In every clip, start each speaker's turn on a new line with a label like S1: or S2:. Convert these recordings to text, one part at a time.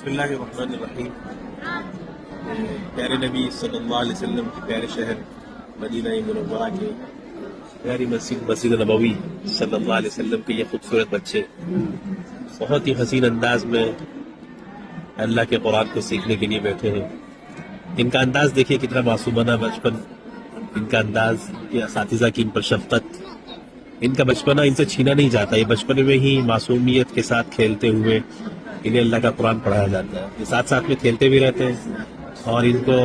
S1: بسم اللہ الرحمن الرحیم۔ پیارے نبی صلی اللہ علیہ وسلم کے پیارے شہر مدینہ منورہ کے پیاری مسجد نبوی صلی اللہ علیہ وسلم کے یہ خوبصورت بچے بہت ہی حسین انداز میں اللہ کے قرآن کو سیکھنے کے لیے بیٹھے ہیں۔ ان کا انداز دیکھیے کتنا معصومانہ بچپن، ان کا انداز، یہ اساتذہ کی ان پر شفقت، ان کا بچپنا ان سے چھینا نہیں جاتا۔ یہ بچپنے میں ہی معصومیت کے ساتھ کھیلتے ہوئے انہیں اللہ کا قرآن پڑھایا جاتا ہے۔ یہ ساتھ ساتھ میں کھیلتے بھی رہتے ہیں اور ان کو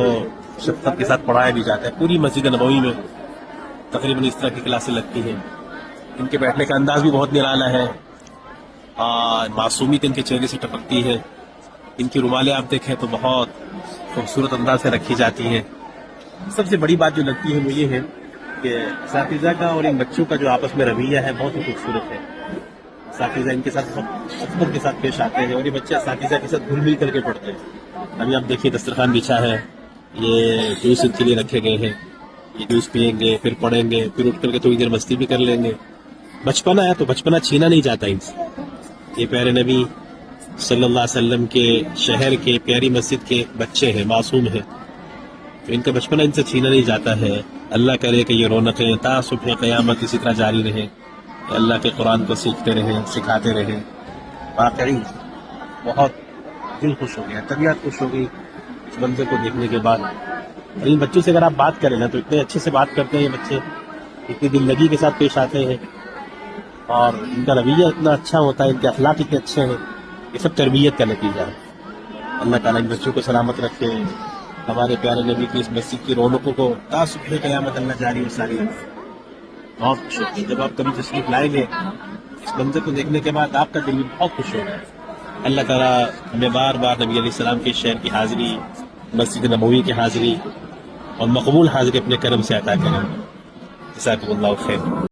S1: شفقت کے ساتھ پڑھایا بھی جاتا ہے۔ پوری مسجد نبوی میں تقریباً اس طرح کی کلاسیں لگتی ہیں۔ ان کے بیٹھنے کا انداز بھی بہت نرالا ہے اور معصومیت ان کے چہرے سے ٹپکتی ہے۔ ان کی رومالیں آپ دیکھیں تو بہت خوبصورت انداز سے رکھی جاتی ہیں۔ سب سے بڑی بات جو لگتی ہے وہ یہ ہے کہ اساتذہ کا اور ان بچوں کا جو آپس میں رویہ ہے بہت ہی خوبصورت ہے۔ اساتذہ ان کے ساتھ خدمت کے ساتھ پیش آتے ہیں اور یہ بچے اساتذہ کے ساتھ گھل مل کر کے پڑھتے ہیں۔ ابھی آپ دیکھیے دسترخوان بچھا ہے، یہ جوس ان کے لیے رکھے گئے ہیں، یہ جوس پئیں گے، پھر پڑھیں گے، پھر اٹھ کر کے تھوڑی دیر مستی بھی کر لیں گے۔ بچپنا ہے تو بچپنا چھینا نہیں جاتا ان سے۔ یہ پیارے نبی صلی اللہ علیہ وسلم کے شہر کے پیاری مسجد کے بچے ہیں، معصوم ہیں، تو ان کا بچپنا ان سے چھینا نہیں جاتا ہے۔ اللہ کرے کہ یہ رونقیں تا صبح قیامت اسی طرح جاری رہیں، اللہ کے قرآن کو سیکھتے رہیں، سکھاتے رہیں۔ واقعی بہت دل خوش ہو گیا، طبیعت خوش ہو گئی اس منظر کو دیکھنے کے بعد۔ اور ان بچوں سے اگر آپ بات کریں نا تو اتنے اچھے سے بات کرتے ہیں یہ بچے، اتنی دل لگی کے ساتھ پیش آتے ہیں اور ان کا رویہ اتنا اچھا ہوتا ہے، ان کے اخلاق اتنے اچھے ہیں۔ یہ سب تربیت کا نتیجہ ہے۔ اللہ تعالیٰ ان بچوں کو سلامت رکھے، ہمارے پیارے نبی کی اس مسجد کی رونقوں کو تا صبح قیامت اللہ جاری و ساری رکھے۔ بہت خوش ہوگی جب آپ کبھی تشریف لائیں گے، اس منظر کو دیکھنے کے بعد آپ کا دل بھی بہت خوش ہوگا۔ اللہ تعالیٰ ہمیں بار بار نبی علیہ السلام کے شہر کی حاضری، مسجد نبوی کی حاضری اور مقبول حاضری اپنے کرم سے عطا کریں۔ جزاکم اللہ خیر۔